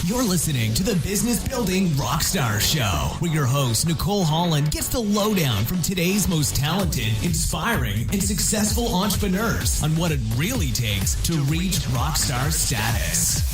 You're listening to the Business Building Rockstars Show, where your host, Nicole Holland, gets the lowdown from today's most talented, inspiring, and successful entrepreneurs on what it really takes to reach rockstar status.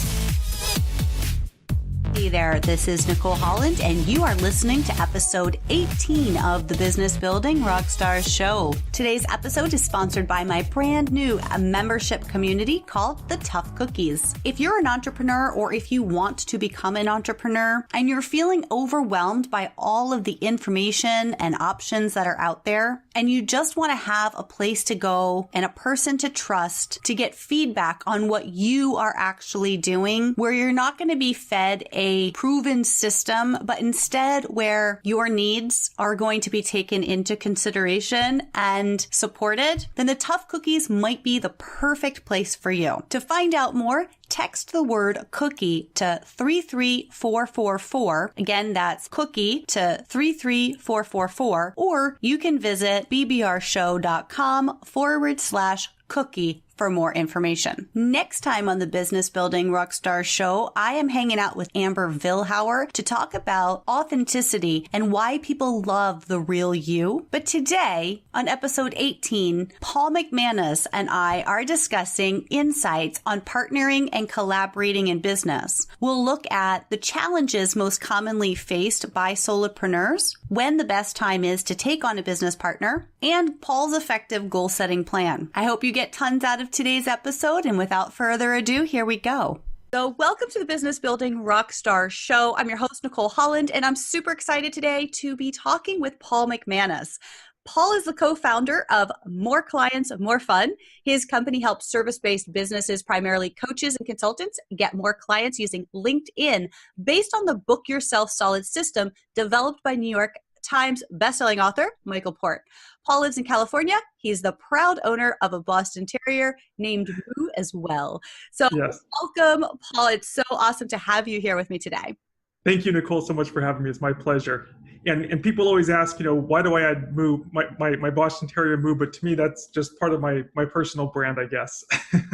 Hey there, this is Nicole Holland, and you are listening to episode 18 of the Business Building Rockstars Show. Today's episode is sponsored by my brand new membership community called The Tough Cookies. If you're an entrepreneur or if you want to become an entrepreneur and you're feeling overwhelmed by all of the information and options that are out there, and you just want to have a place to go and a person to trust to get feedback on what you are actually doing, where you're not going to be fed a proven system, but instead where your needs are going to be taken into consideration and supported, then the Tough Cookies might be the perfect place for you. To find out more, text the word cookie to 33444. Again, that's cookie to 33444, or you can visit bbrshow.com/cookie for more information. Next time on the Business Building Rockstar Show, I am hanging out with Amber Vilhauer to talk about authenticity and why people love the real you. But today, on episode 18, Paul McManus and I are discussing insights on partnering and collaborating in business. We'll look at the challenges most commonly faced by solopreneurs, when the best time is to take on a business partner, and Paul's effective goal-setting plan. I hope you get tons out of today's episode, and without further ado, here we go. So welcome to the Business Building Rockstar Show. I'm your host, Nicole Holland, and I'm super excited today to be talking with Paul McManus. Paul is the co-founder of More Clients, More Fun. His company helps service-based businesses, primarily coaches and consultants, get more clients using LinkedIn based on the Book Yourself Solid system developed by New York Times bestselling author Michael Port. Paul lives in California. He's the proud owner of a Boston Terrier named Moo as well. So yes. Welcome, Paul. It's so awesome to have you here with me today. Thank you, Nicole, so much for having me. It's my pleasure. And people always ask, why do I add Moo, my Boston Terrier Moo? But to me, that's just part of my personal brand, I guess.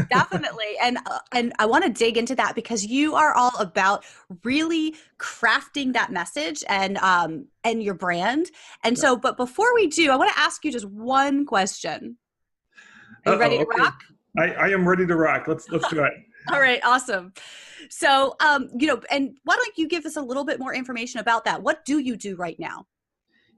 Definitely. And I want to dig into that because you are all about really crafting that message and your brand. And so, but before we do, I want to ask you just one question. Are you ready to rock? I am ready to rock. Let's do it. All right. Awesome. So, and why don't you give us a little bit more information about that? What do you do right now?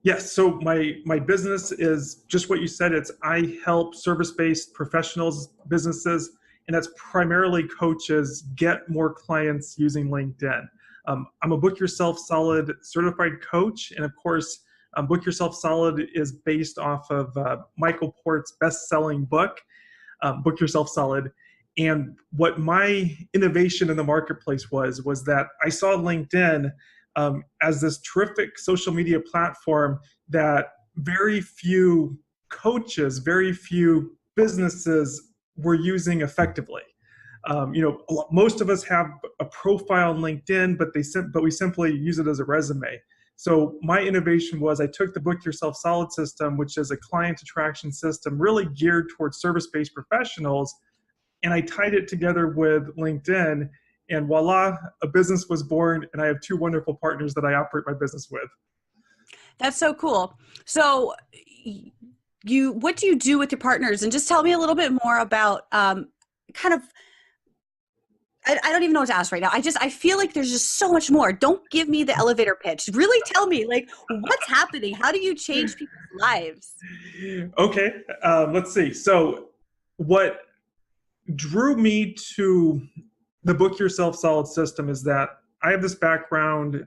Yes. So my business is just what you said. I help service-based professionals, businesses, and that's primarily coaches get more clients using LinkedIn. I'm a Book Yourself Solid certified coach. And of course, Book Yourself Solid is based off of Michael Port's best-selling book, Book Yourself Solid. And what my innovation in the marketplace was that I saw LinkedIn as this terrific social media platform that very few coaches, very few businesses were using effectively. Most of us have a profile on LinkedIn, but we simply use it as a resume. So my innovation was I took the Book Yourself Solid system, which is a client attraction system really geared towards service-based professionals, and I tied it together with LinkedIn, and voila, a business was born, and I have two wonderful partners that I operate my business with. That's so cool. So what do you do with your partners? And just tell me a little bit more about I don't even know what to ask right now. I feel like there's just so much more. Don't give me the elevator pitch. Really tell me, what's happening? How do you change people's lives? Okay, let's see. So what drew me to the Book Yourself Solid system is that I have this background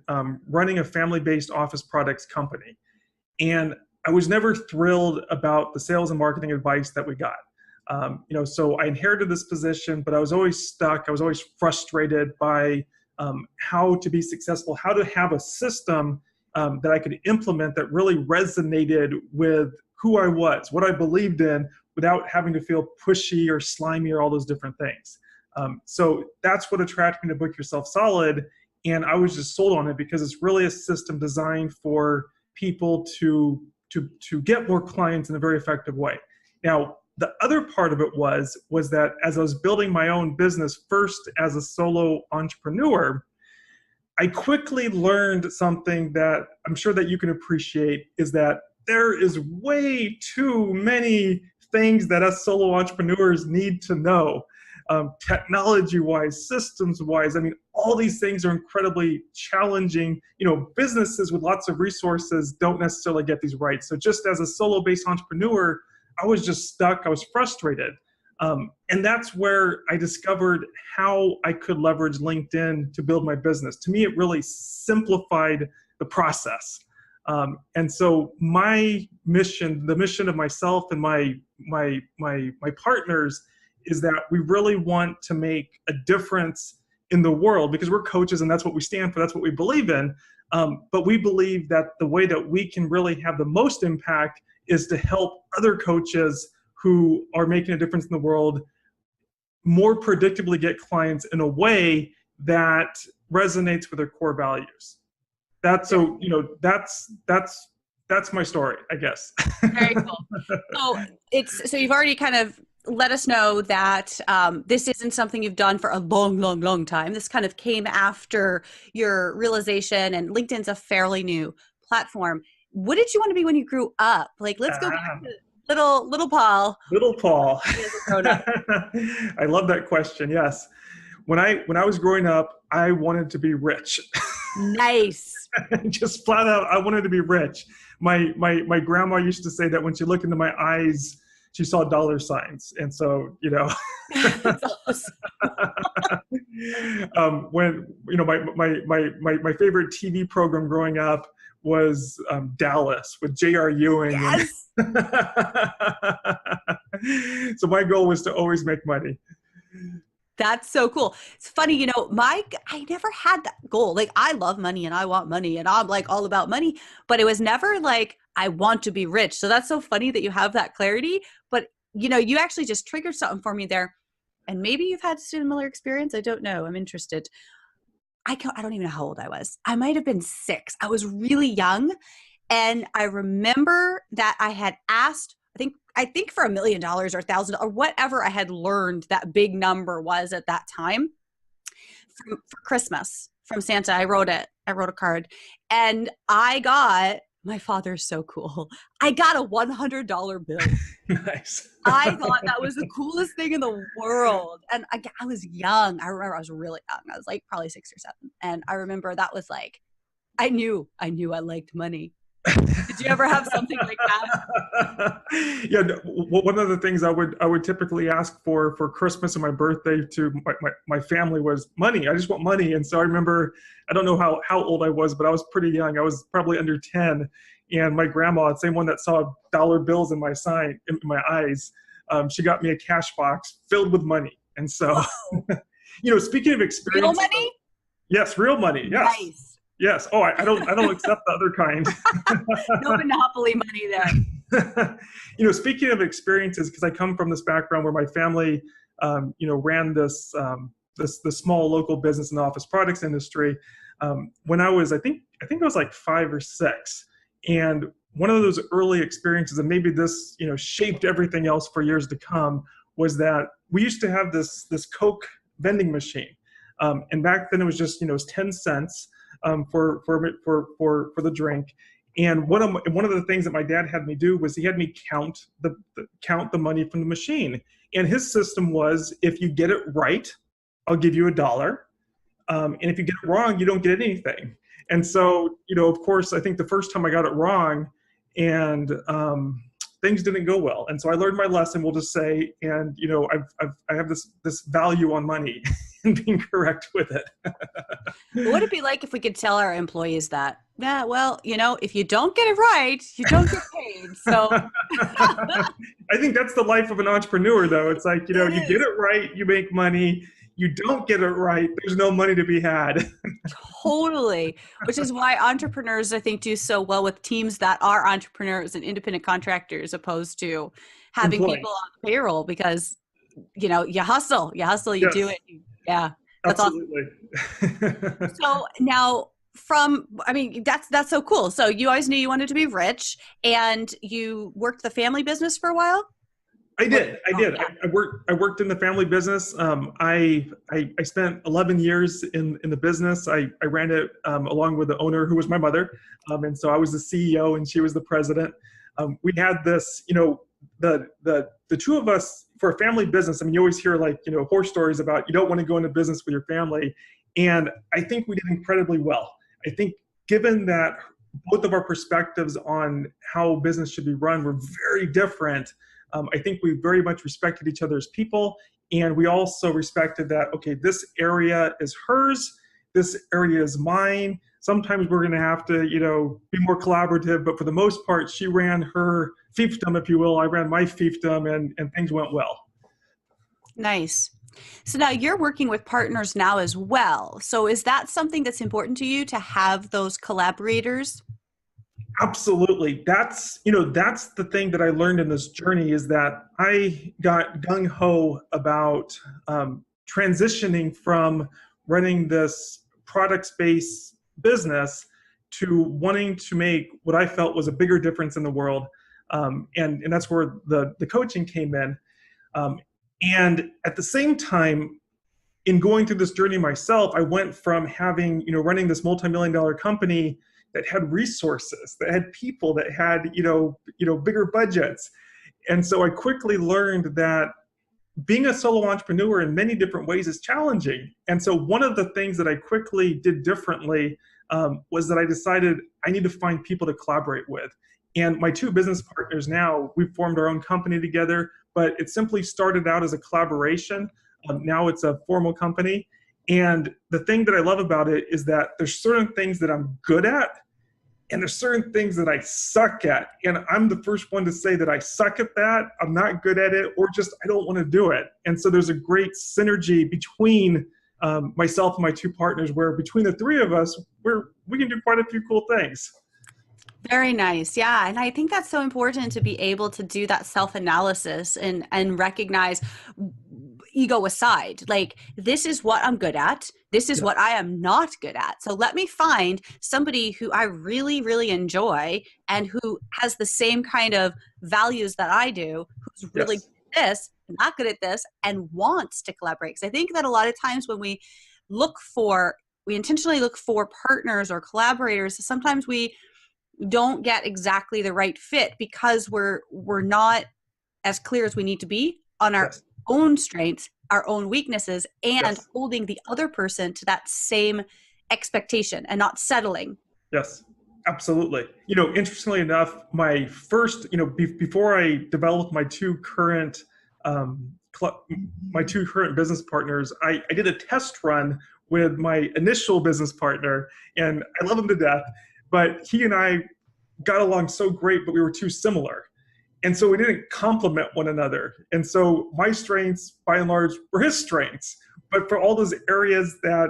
running a family-based office products company. And I was never thrilled about the sales and marketing advice that we got. So I inherited this position, but I was always stuck. I was always frustrated by how to be successful, how to have a system that I could implement that really resonated with who I was, what I believed in, without having to feel pushy or slimy or all those different things. So that's what attracted me to Book Yourself Solid. And I was just sold on it because it's really a system designed for people to get more clients in a very effective way. Now, the other part of it was that as I was building my own business, first as a solo entrepreneur, I quickly learned something that I'm sure that you can appreciate, is that there is way too many things that us solo entrepreneurs need to know. Technology-wise, systems-wise, I mean, all these things are incredibly challenging. Businesses with lots of resources don't necessarily get these right. So just as a solo-based entrepreneur, I was just stuck. I was frustrated. And that's where I discovered how I could leverage LinkedIn to build my business. To me, it really simplified the process. And so my mission, the mission of myself and my partners, is that we really want to make a difference in the world, because we're coaches and that's what we stand for. That's what we believe in. But we believe that the way that we can really have the most impact is to help other coaches who are making a difference in the world more predictably get clients in a way that resonates with their core values. That's my story, I guess. Very cool. So you've already kind of let us know that this isn't something you've done for a long, long, long time. This kind of came after your realization, and LinkedIn's a fairly new platform. What did you want to be when you grew up? Like, let's go back to little Paul. Little Paul. I love that question. Yes. When I was growing up, I wanted to be rich. Nice. Just flat out, I wanted to be rich. My grandma used to say that when she looked into my eyes, she saw dollar signs. And so, That's awesome. when, my favorite TV program growing up was Dallas with J.R. Ewing. Yes. So my goal was to always make money. That's so cool. It's funny, I never had that goal. Like, I love money and I want money and I'm like all about money, but it was never like, I want to be rich. So that's so funny that you have that clarity, but you actually just triggered something for me there. And maybe you've had a similar experience. I don't know. I'm interested. I don't even know how old I was. I might've been 6. I was really young. And I remember that I had asked, I think for $1 million or $1,000 or whatever I had learned that big number was at that time for Christmas from Santa. I wrote a card, and my father's so cool. I got a $100 bill. Nice. I thought that was the coolest thing in the world. And I was young. I remember I was really young. I was like probably 6 or 7. And I remember that was like, I knew I liked money. Did you ever have something like that? Yeah, one of the things I would typically ask for Christmas and my birthday to my family was money. I just want money. And so I remember, I don't know how old I was, but I was pretty young. I was probably under 10. And my grandma, the same one that saw dollar bills in my eyes, she got me a cash box filled with money. And so, speaking of experience, real money? Yes, real money. Yes. Nice. Yes. Oh, I don't accept the other kind. No monopoly money there. Speaking of experiences, because I come from this background where my family, ran this small local business and office products industry. When I was, I think I was like 5 or 6, and one of those early experiences, and maybe this, shaped everything else for years to come, was that we used to have this Coke vending machine, and back then it was just, it was 10 cents. For the drink. And one of the things that my dad had me do was he had me count the money from the machine. And his system was, if you get it right, I'll give you $1. And if you get it wrong, you don't get anything. And so, of course, I think the first time I got it wrong, and things didn't go well. And so I learned my lesson, we'll just say, and I have this value on money and being correct with it. What would it be like if we could tell our employees that, if you don't get it right, you don't get paid. So I think that's the life of an entrepreneur, though. It's like, you get it right, you make money. You don't get it right, there's no money to be had. Totally. Which is why entrepreneurs, I think, do so well with teams that are entrepreneurs and independent contractors, opposed to having people on the payroll, because, you hustle, you do it. Yeah. That's absolutely awesome. So now that's so cool. So you always knew you wanted to be rich, and you worked the family business for a while? I did. I worked in the family business. I spent 11 years in the business. I ran it along with the owner, who was my mother. And so I was the CEO and she was the president. We had this, the two of us, for a family business. I mean, you always hear horror stories about you don't want to go into business with your family. And I think we did incredibly well. I think given that both of our perspectives on how business should be run were very different, I think we very much respected each other as people. And we also respected that, okay, this area is hers, this area is mine. Sometimes we're going to have to, be more collaborative. But for the most part, she ran her fiefdom, if you will. I ran my fiefdom, and things went well. Nice. So now you're working with partners now as well. So is that something that's important to you, to have those collaborators? Absolutely. That's the thing that I learned in this journey, is that I got gung-ho about transitioning from running this product-based business to wanting to make what I felt was a bigger difference in the world. And that's where the coaching came in. And at the same time, in going through this journey myself, I went from having, running this multi-million-dollar company that had resources, that had people, that had, bigger budgets. And so I quickly learned that being a solo entrepreneur in many different ways is challenging. And so one of the things that I quickly did differently was that I decided I need to find people to collaborate with. And my two business partners now, we've formed our own company together, but it simply started out as a collaboration. Now it's a formal company. And the thing that I love about it is that there's certain things that I'm good at, and there's certain things that I suck at. And I'm the first one to say that I suck at that, I'm not good at it, or just I don't want to do it. And so there's a great synergy between myself and my two partners, where between the three of us, we can do quite a few cool things. Very nice. Yeah. And I think that's so important, to be able to do that self-analysis and recognize, ego aside, like, this is what I'm good at. This is what I am not good at. So let me find somebody who I really, really enjoy and who has the same kind of values that I do, who's really good at this, not good at this, and wants to collaborate. Because I think that a lot of times when we intentionally look for partners or collaborators, sometimes we don't get exactly the right fit because we're not as clear as we need to be on our own strengths, our own weaknesses, and holding the other person to that same expectation and not settling. Yes, absolutely. Interestingly enough, my first, before I developed my two current business partners, I did a test run with my initial business partner, and I love him to death. But he and I got along so great, but we were too similar. And so we didn't complement one another. And so my strengths, by and large, were his strengths. But for all those areas that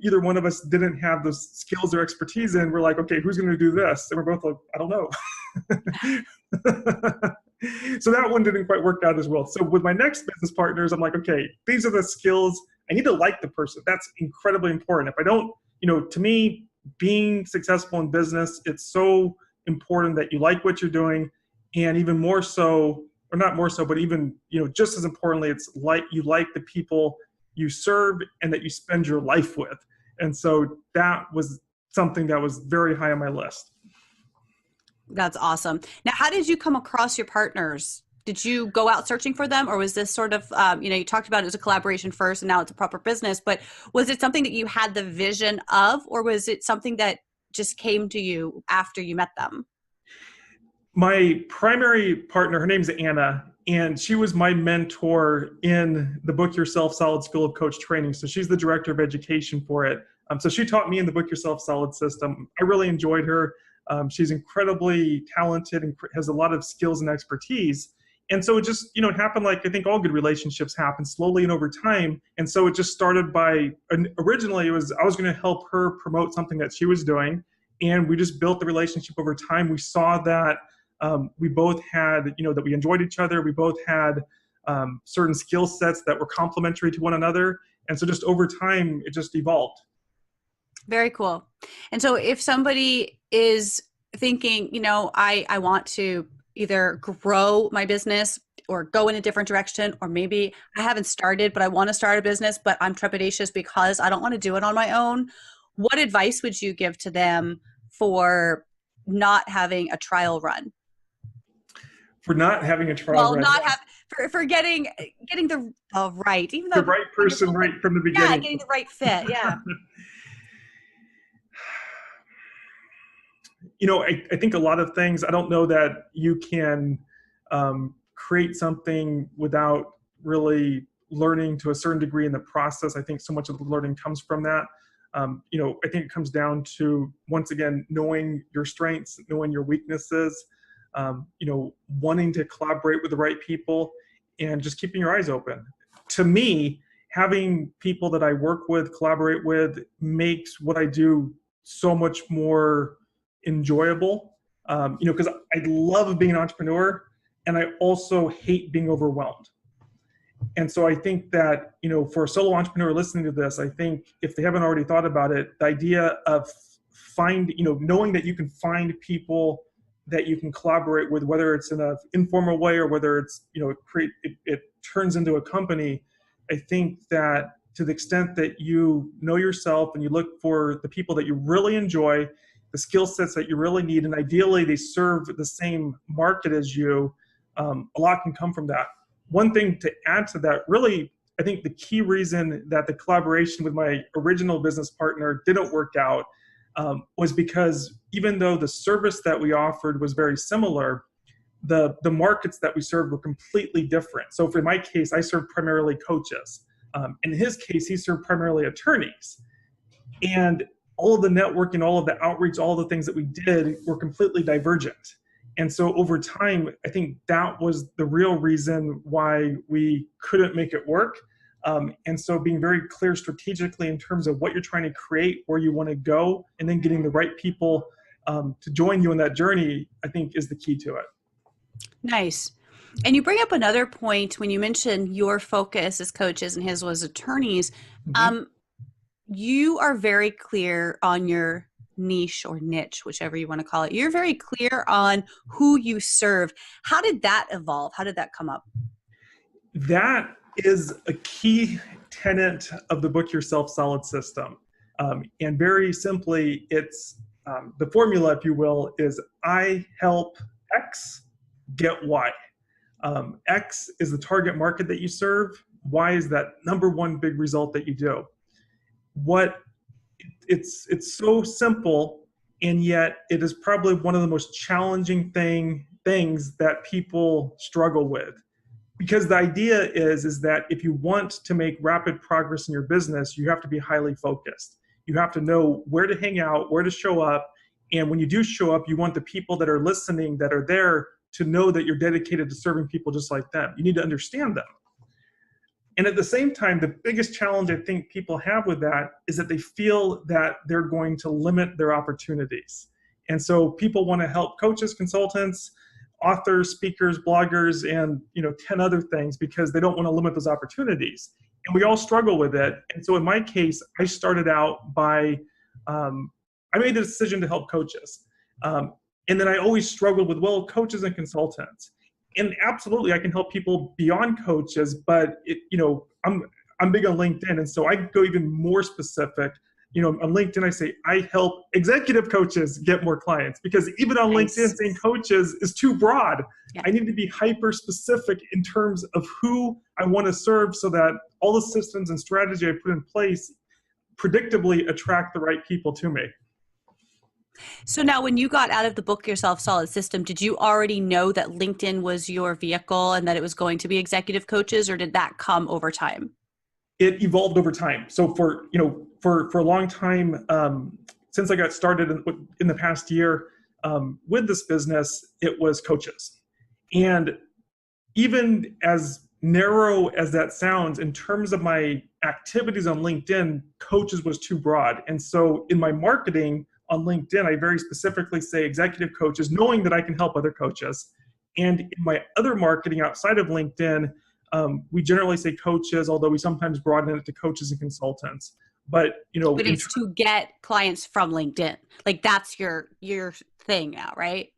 either one of us didn't have those skills or expertise in, we're like, okay, who's going to do this? And we're both like, I don't know. So that one didn't quite work out as well. So with my next business partners, I'm like, okay, these are the skills. I need to like the person. That's incredibly important. If I don't, to me, being successful in business, it's so important that you like what you're doing, and even more so, or not more so, but even, just as importantly, it's like you like the people you serve and that you spend your life with. And so that was something that was very high on my list. That's awesome. Now, how did you come across your partners? Did you go out searching for them, or was this sort of, you talked about it as a collaboration first and now it's a proper business, but was it something that you had the vision of, or was it something that just came to you after you met them? My primary partner, her name's Anna, and she was my mentor in the Book Yourself Solid School of Coach training. So she's the director of education for it. So she taught me in the Book Yourself Solid system. I really enjoyed her. She's incredibly talented and has a lot of skills and expertise. And so it just, it happened like I think all good relationships happen slowly and over time. And so it just started by, originally I was going to help her promote something that she was doing. And we just built the relationship over time. We saw that we both had, that we enjoyed each other. We both had certain skill sets that were complementary to one another. And so just over time, it just evolved. Very cool. And so if somebody is thinking, I want to either grow my business or go in a different direction, or maybe I haven't started, but I want to start a business, but I'm trepidatious because I don't want to do it on my own. What advice would you give to them for not having a trial run? For not having a trial run. Not have for getting the right, even though the right person right from the beginning. Yeah, getting the right fit. Yeah. I think a lot of things, I don't know that you can create something without really learning to a certain degree in the process. I think so much of the learning comes from that. I think it comes down to, once again, knowing your strengths, knowing your weaknesses, wanting to collaborate with the right people, and just keeping your eyes open. To me, having people that I work with, collaborate with, makes what I do so much more enjoyable. Because I love being an entrepreneur, and I also hate being overwhelmed. And so I think that, for a solo entrepreneur listening to this, I think if they haven't already thought about it, the idea of knowing that you can find people that you can collaborate with, whether it's in an informal way or whether it's, it turns into a company. I think that to the extent that you know yourself and you look for the people that you really enjoy, the skill sets that you really need, and ideally they serve the same market as you, a lot can come from that. One thing to add to that, really, I think the key reason that the collaboration with my original business partner didn't work out was because even though the service that we offered was very similar, the markets that we served were completely different. So for my case, I served primarily coaches. In his case, he served primarily attorneys. And all of the networking, all of the outreach, all of the things that we did were completely divergent. And so over time, I think that was the real reason why we couldn't make it work. And so being very clear strategically in terms of what you're trying to create, where you want to go, and then getting the right people to join you in that journey, I think is the key to it. Nice. And you bring up another point when you mention your focus as coaches and his was attorneys. Mm-hmm. You are very clear on your niche or niche, whichever you want to call it. You're very clear on who you serve. How did that evolve? How did that come up? That is a key tenet of the Book Yourself Solid system. And very simply, it's the formula, if you will, is I help X get Y. X is the target market that you serve. Y is that number one big result that you do. It's so simple, and yet it is probably one of the most challenging things that people struggle with. Because the idea is that if you want to make rapid progress in your business, you have to be highly focused. You have to know where to hang out, where to show up. And when you do show up, you want the people that are listening, that are there, to know that you're dedicated to serving people just like them. You need to understand them. And at the same time, the biggest challenge I think people have with that is that they feel that they're going to limit their opportunities. And so people want to help coaches, consultants, authors, speakers, bloggers, and 10 other things because they don't want to limit those opportunities. And we all struggle with it. And so in my case, I started out by, I made the decision to help coaches. And then I always struggled with, coaches and consultants. And absolutely, I can help people beyond coaches, but I'm big on LinkedIn. And so I go even more specific. On LinkedIn, I say, I help executive coaches get more clients, because even on LinkedIn, saying coaches is too broad. Yeah. I need to be hyper specific in terms of who I want to serve so that all the systems and strategy I put in place predictably attract the right people to me. So now when you got out of the Book Yourself Solid system, did you already know that LinkedIn was your vehicle and that it was going to be executive coaches, or did that come over time? It evolved over time. So for a long time, since I got started in the past year with this business, it was coaches. And even as narrow as that sounds, in terms of my activities on LinkedIn, coaches was too broad. And so in my marketing on LinkedIn, I very specifically say executive coaches, knowing that I can help other coaches. And in my other marketing outside of LinkedIn, we generally say coaches, although we sometimes broaden it to coaches and consultants. But but it's to get clients from LinkedIn. Like that's your thing now, right?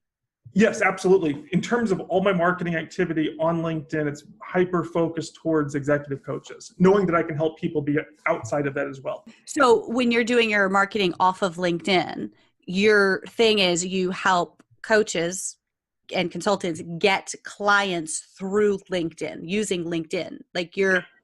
Yes, absolutely. In terms of all my marketing activity on LinkedIn, it's hyper focused towards executive coaches, knowing that I can help people be outside of that as well. So when you're doing your marketing off of LinkedIn, your thing is you help coaches and consultants get clients through LinkedIn, using LinkedIn. Like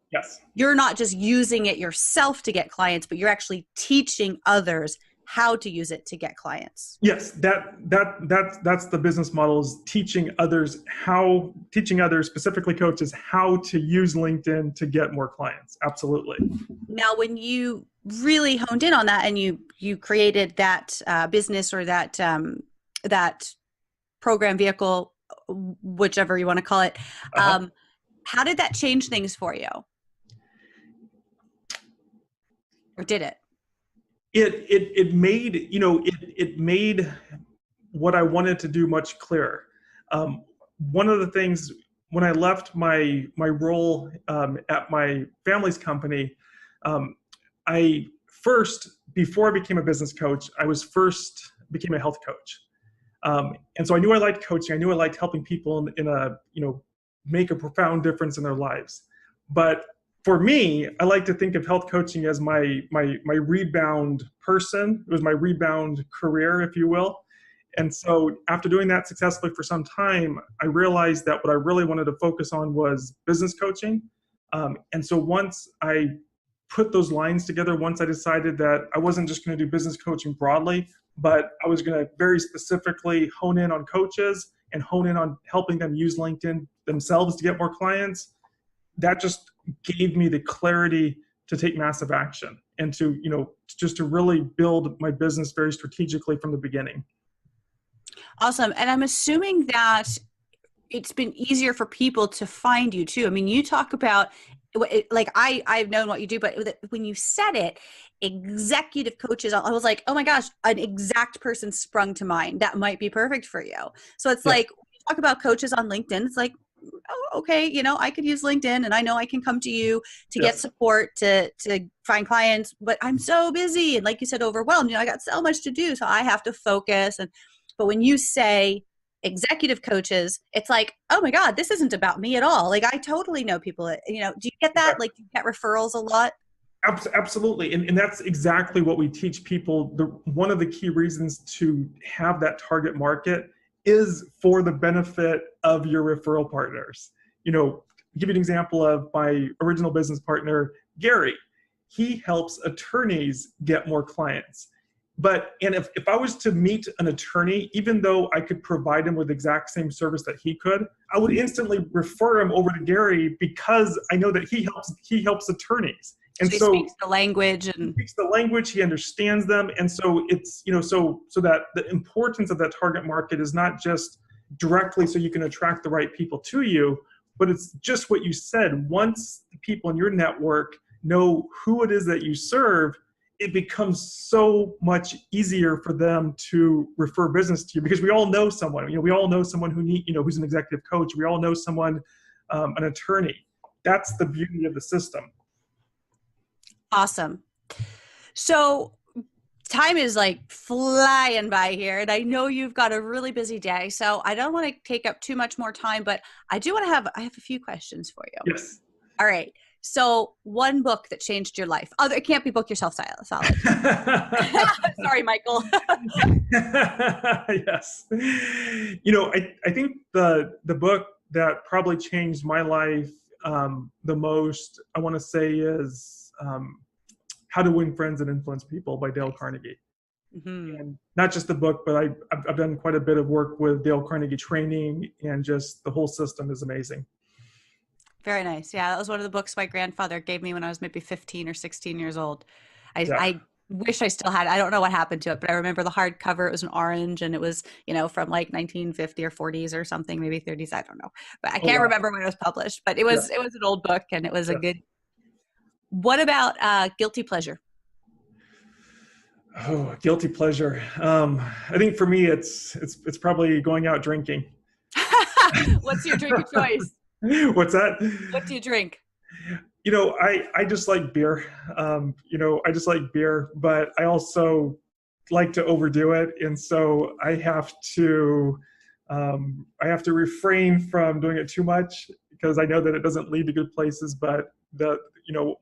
Yes. you're not just using it yourself to get clients, but you're actually teaching others how to use it to get clients. Yes, that's the business model, is teaching others, specifically coaches, how to use LinkedIn to get more clients. Absolutely. Now, when you really honed in on that and you created that business or that program, vehicle, whichever you want to call it, how did that change things for you? Or did it? It made what I wanted to do much clearer. One of the things when I left my role at my family's company, before I became a business coach, I became a health coach. And so I knew I liked coaching. I knew I liked helping people make a profound difference in their lives. But for me, I like to think of health coaching as my rebound person. It was my rebound career, if you will. And so after doing that successfully for some time, I realized that what I really wanted to focus on was business coaching. And so once I put those lines together, once I decided that I wasn't just going to do business coaching broadly, but I was going to very specifically hone in on coaches and hone in on helping them use LinkedIn themselves to get more clients, that just gave me the clarity to take massive action and to really build my business very strategically from the beginning. Awesome. And I'm assuming that it's been easier for people to find you too. I mean, you talk about, like, I've known what you do, but when you said it, executive coaches, I was like, oh my gosh, an exact person sprung to mind. That might be perfect for you. So it's like, when you talk about coaches on LinkedIn, it's like, oh, okay, I could use LinkedIn and I know I can come to you to get support, to find clients, but I'm so busy. And like you said, overwhelmed, I got so much to do. So I have to focus. But when you say executive coaches, it's like, oh my God, this isn't about me at all. Like, I totally know people that, do you get that? Like, you get referrals a lot? Absolutely. And that's exactly what we teach people. One of the key reasons to have that target market is for the benefit of your referral partners. Give you an example of my original business partner, Gary. He helps attorneys get more clients. And if I was to meet an attorney, even though I could provide him with the exact same service that he could, I would instantly refer him over to Gary because I know that he helps attorneys. And so he speaks the language, he understands them. And so it's, so that the importance of that target market is not just directly so you can attract the right people to you, but it's just what you said. Once the people in your network know who it is that you serve, it becomes so much easier for them to refer business to you, because we all know someone. We all know someone who's an executive coach. We all know someone, an attorney. That's the beauty of the system. Awesome. So time is like flying by here, and I know you've got a really busy day, so I don't want to take up too much more time, but I have a few questions for you. Yes. All right. So one book that changed your life. It can't be Book Yourself Solid. Sorry, Michael. Yes. I think the book that probably changed my life the most, I want to say, is How to Win Friends and Influence People by Dale Carnegie. Mm-hmm. And not just the book, but I've done quite a bit of work with Dale Carnegie training, and just the whole system is amazing. Very nice. Yeah, that was one of the books my grandfather gave me when I was maybe 15 or 16 years old. I wish I still had it. I don't know what happened to it, but I remember the hardcover. It was an orange, and it was, from like 1950 or 40s or something, maybe 30s. I don't know, but I can't remember when it was published. But it was an old book, and it was a good. What about guilty pleasure? Oh, guilty pleasure. I think for me, it's probably going out drinking. What's your drink of choice? What's that? What do you drink? I just like beer. I just like beer, but I also like to overdo it. And so I have to I have to refrain from doing it too much because I know that it doesn't lead to good places. But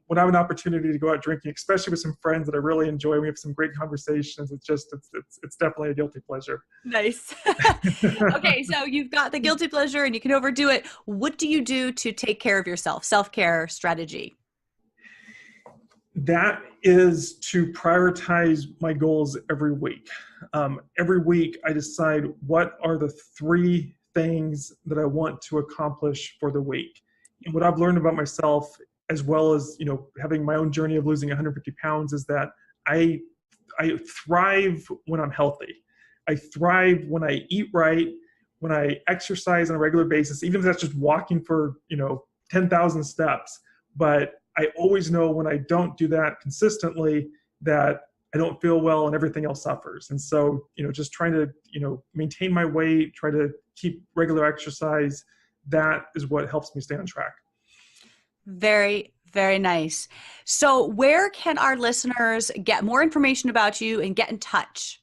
when I have an opportunity to go out drinking, especially with some friends that I really enjoy, we have some great conversations. It's definitely a guilty pleasure. Nice. Okay, so you've got the guilty pleasure and you can overdo it. What do you do to take care of yourself? Self-care strategy. That is to prioritize my goals every week. Every week I decide what are the 3 things that I want to accomplish for the week. And what I've learned about myself, as well as, having my own journey of losing 150 pounds, is that I thrive when I'm healthy. I thrive when I eat right, when I exercise on a regular basis, even if that's just walking for, 10,000 steps. But I always know when I don't do that consistently that I don't feel well and everything else suffers. And so, just trying to, maintain my weight, try to keep regular exercise, that is what helps me stay on track. Very, very nice. So where can our listeners get more information about you and get in touch?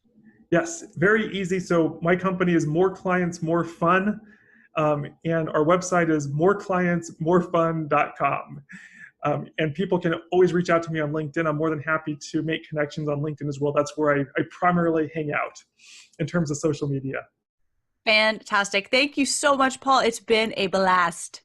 Yes, very easy. So my company is More Clients, More Fun. And our website is moreclientsmorefun.com. And people can always reach out to me on LinkedIn. I'm more than happy to make connections on LinkedIn as well. That's where I primarily hang out in terms of social media. Fantastic. Thank you so much, Paul. It's been a blast.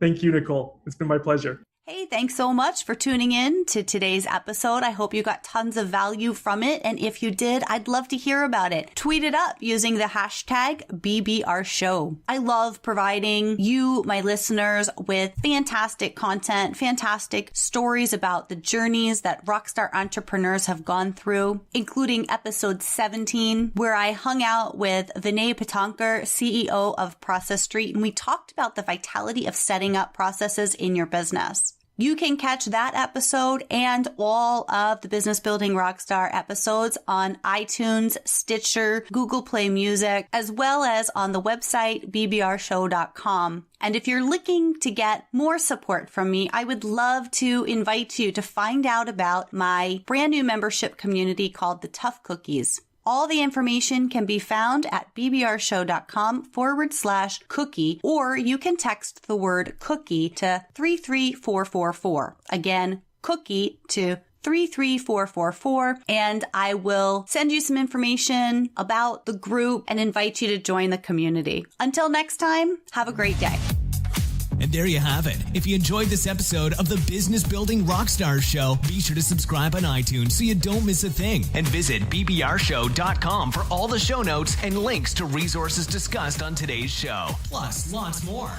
Thank you, Nicole. It's been my pleasure. Hey, thanks so much for tuning in to today's episode. I hope you got tons of value from it. And if you did, I'd love to hear about it. Tweet it up using the hashtag BBRShow. I love providing you, my listeners, with fantastic content, fantastic stories about the journeys that rockstar entrepreneurs have gone through, including episode 17, where I hung out with Vinay Patankar, CEO of Process Street, and we talked about the vitality of setting up processes in your business. You can catch that episode and all of the Business Building Rockstar episodes on iTunes, Stitcher, Google Play Music, as well as on the website bbrshow.com. And if you're looking to get more support from me, I would love to invite you to find out about my brand new membership community called the Tough Cookies. All the information can be found at bbrshow.com/cookie, or you can text the word cookie to 33444. Again, cookie to 33444, and I will send you some information about the group and invite you to join the community. Until next time, have a great day. And there you have it. If you enjoyed this episode of the Business Building Rockstars Show, be sure to subscribe on iTunes so you don't miss a thing. And visit bbrshow.com for all the show notes and links to resources discussed on today's show. Plus, lots more.